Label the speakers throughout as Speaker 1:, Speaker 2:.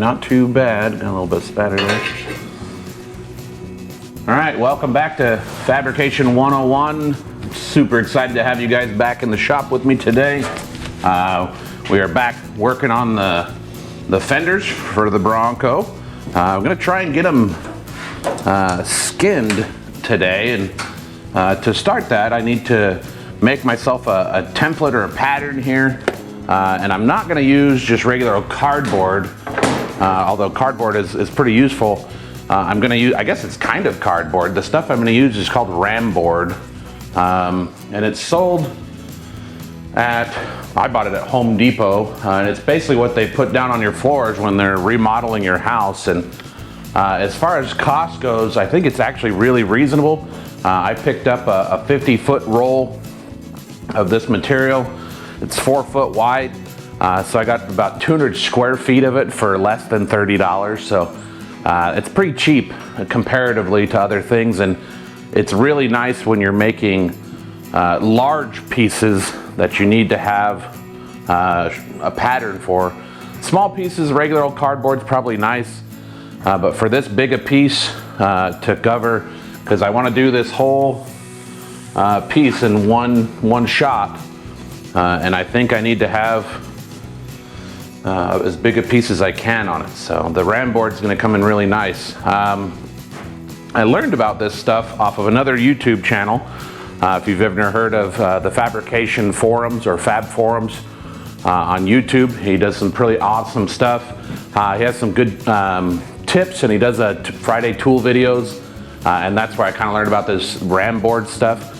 Speaker 1: not too bad. Got a little bit of spatter there. All right, welcome back to Fabrication 101. Super excited to have you guys back in the shop with me today. We are back working on the fenders for the Bronco. I'm gonna try and get them skinned today, and to start that I need to make myself a template or a pattern here. And I'm not going to use just regular cardboard, although cardboard is pretty useful. I'm going to use, I guess it's kind of cardboard. The stuff I'm going to use is called RamBoard, and it's sold I bought it at Home Depot, and it's basically what they put down on your floors when they're remodeling your house. And as far as cost goes, I think it's actually really reasonable. I picked up a 50-foot roll of this material. It's 4 foot wide, so I got about 200 square feet of it for less than $30. So it's pretty cheap comparatively to other things, and it's really nice when you're making large pieces that you need to have a pattern for. Small pieces, regular old cardboard's probably nice, but for this big a piece to cover, because I want to do this whole piece in one shot. And I think I need to have as big a piece as I can on it. So the RamBoard is going to come in really nice. I learned about this stuff off of another YouTube channel. If you've ever heard of the Fabrication forums or Fab forums on YouTube, he does some pretty awesome stuff. He has some good tips, and he does Friday tool videos, and that's where I kind of learned about this RamBoard stuff.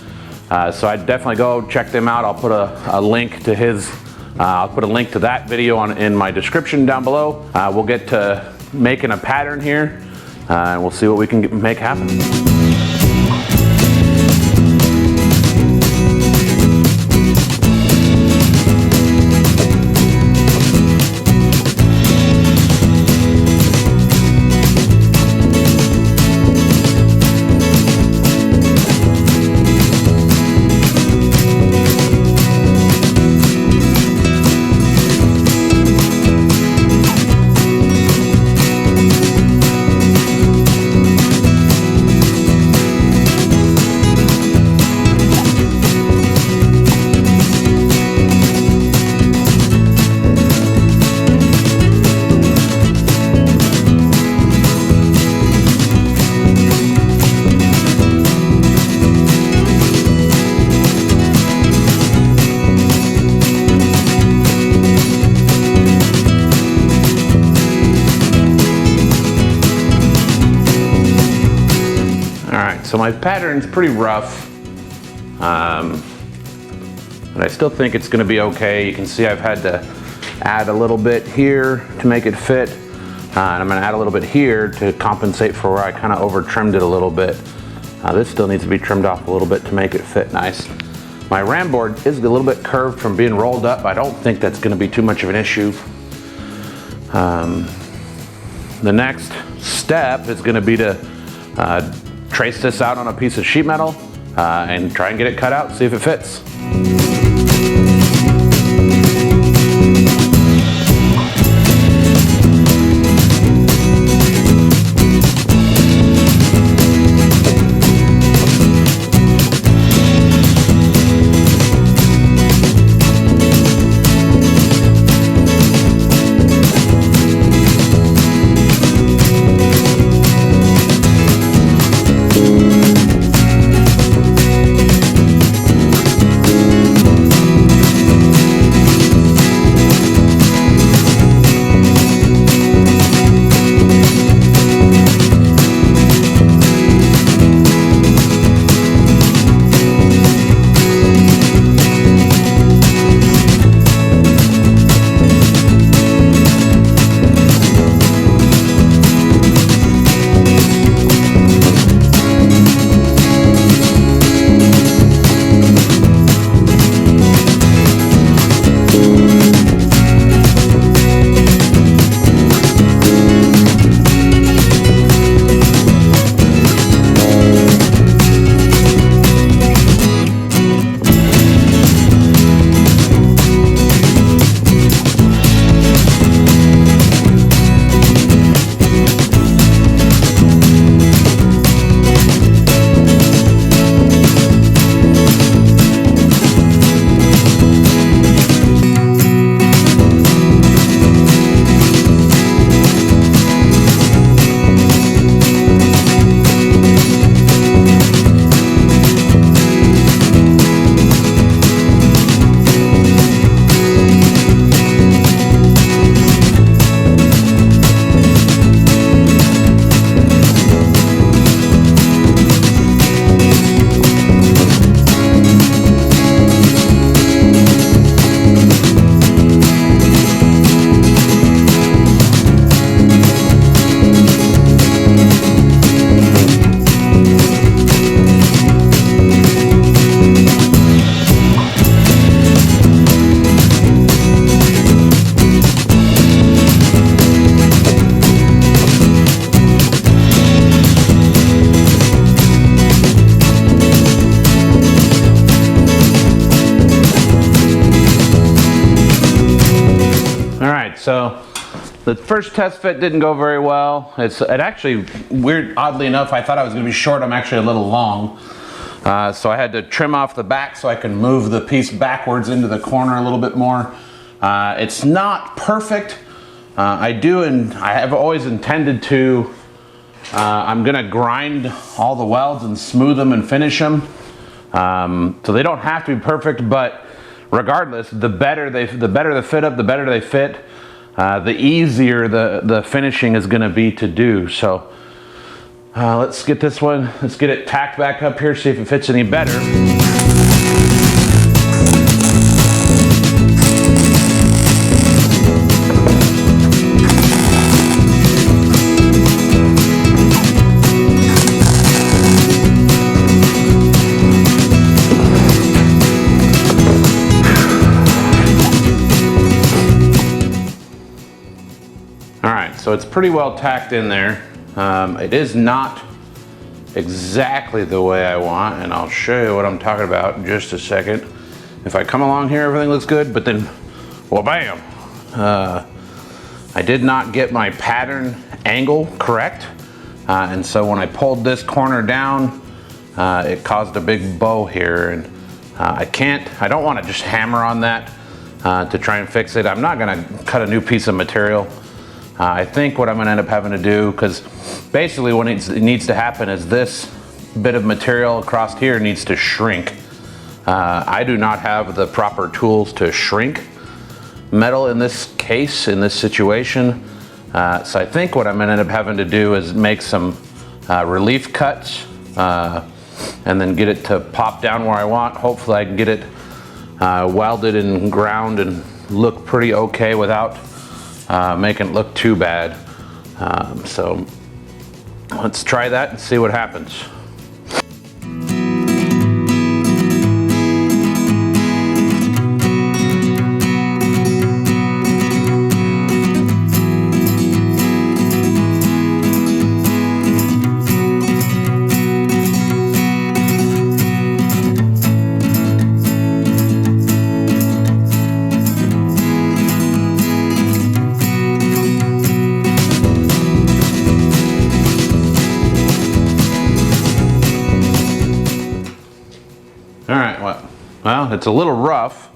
Speaker 1: So I'd definitely go check them out. I'll put a link to his, I'll put a link to that video in my description down below. We'll get to making a pattern here, and we'll see what we can make happen. So my pattern's pretty rough, but I still think it's going to be okay. You can see I've had to add a little bit here to make it fit, and I'm going to add a little bit here to compensate for where I kind of over trimmed it a little bit. This still needs to be trimmed off a little bit to make it fit nice. My RamBoard is a little bit curved from being rolled up. I don't think that's going to be too much of an issue. The next step is going to be to trace this out on a piece of sheet metal and try and get it cut out, see if it fits. So the first test fit didn't go very well. It actually, oddly enough, I thought I was going to be short. I'm actually a little long. So I had to trim off the back so I can move the piece backwards into the corner a little bit more. It's not perfect. I have always intended to, I'm going to grind all the welds and smooth them and finish them. So they don't have to be perfect, but regardless, the better the fit up, the better they fit, the easier the finishing is going to be to do. So let's get it tacked back up here, see if it fits any better. So it's pretty well tacked in there. It is not exactly the way I want, and I'll show you what I'm talking about in just a second. If I come along here, everything looks good, but then, well, bam! I did not get my pattern angle correct, and so when I pulled this corner down, it caused a big bow here, and I don't want to just hammer on that to try and fix it. I'm not going to cut a new piece of material. I think what I'm going to end up having to do, because basically what it needs to happen is this bit of material across here needs to shrink. I do not have the proper tools to shrink metal in this case, in this situation. So I think what I'm going to end up having to do is make some relief cuts and then get it to pop down where I want. Hopefully I can get it welded and ground and look pretty okay without making it look too bad. So let's try that and see what happens. Well, it's a little rough,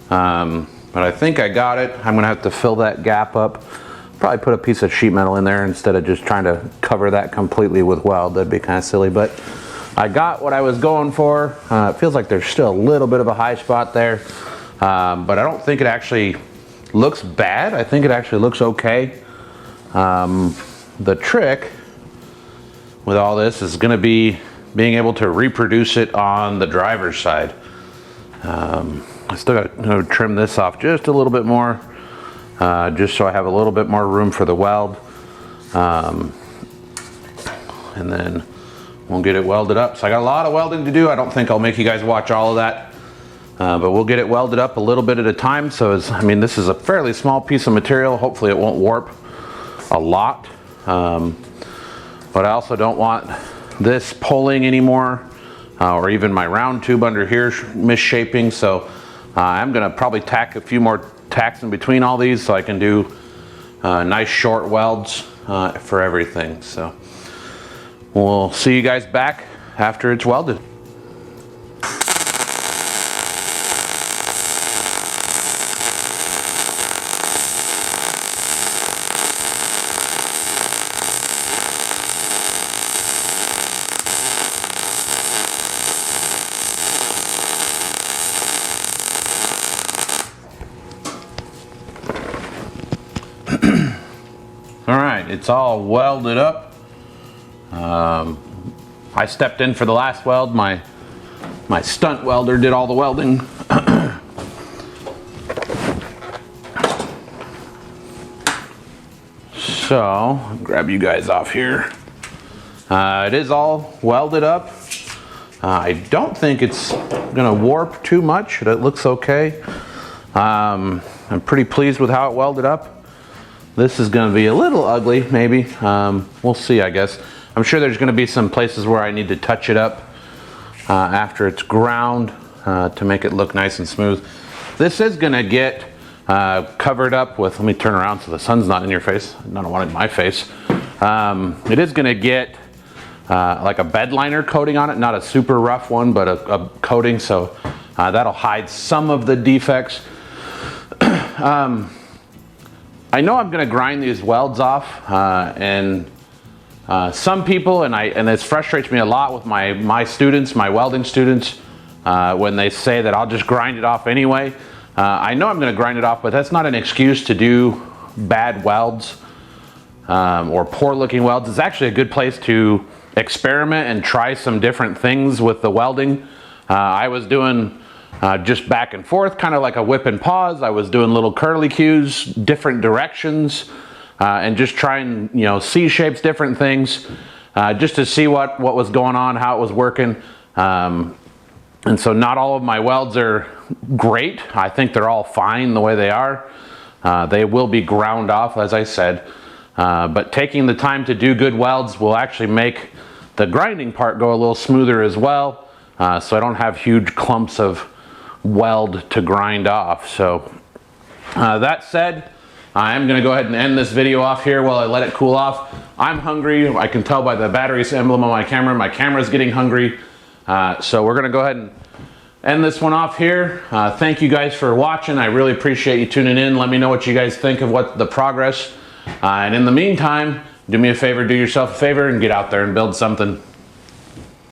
Speaker 1: but I think I got it. I'm gonna have to fill that gap up. Probably put a piece of sheet metal in there instead of just trying to cover that completely with weld. That'd be kind of silly, but I got what I was going for. It feels like there's still a little bit of a high spot there, but I don't think it actually looks bad. I think it actually looks okay. The trick with all this is gonna be being able to reproduce it on the driver's side. I still got to trim this off just a little bit more, just so I have a little bit more room for the weld, and then we'll get it welded up. So I got a lot of welding to do. I don't think I'll make you guys watch all of that, but we'll get it welded up a little bit at a time. So I mean, this is a fairly small piece of material. Hopefully it won't warp a lot, but I also don't want this pulling anymore, or even my round tube under here misshaping. So I'm gonna probably tack a few more tacks in between all these so I can do nice short welds for everything. So we'll see you guys back after it's welded. It's all welded up. I stepped in for the last weld. My stunt welder did all the welding. So I'll grab you guys off here. It is all welded up. I don't think it's gonna warp too much. It looks okay. I'm pretty pleased with how it welded up. This is going to be a little ugly, maybe. We'll see, I guess. I'm sure there's going to be some places where I need to touch it up after it's ground to make it look nice and smooth. This is going to get covered up with, let me turn around so the sun's not in your face. I don't want it in my face. It is going to get like a bed liner coating on it, not a super rough one, but a coating, so that'll hide some of the defects. I know I'm going to grind these welds off, and some people, and this frustrates me a lot with my students, my welding students, when they say that I'll just grind it off anyway. I know I'm going to grind it off, but that's not an excuse to do bad welds or poor looking welds. It's actually a good place to experiment and try some different things with the welding. I was doing just back and forth, kind of like a whip and pause. I was doing little curly cues, different directions, and just trying, you know, C shapes, different things, just to see what was going on, how it was working. And so not all of my welds are great. I think they're all fine the way they are. They will be ground off, as I said. But taking the time to do good welds will actually make the grinding part go a little smoother as well. So I don't have huge clumps of weld to grind off. So that said, I am going to go ahead and end this video off here while I let it cool off. I'm hungry. I can tell by the battery emblem on my camera. My camera's getting hungry. So we're going to go ahead and end this one off here. Thank you guys for watching. I really appreciate you tuning in. Let me know what you guys think of what the progress. And in the meantime, do me a favor, do yourself a favor, and get out there and build something.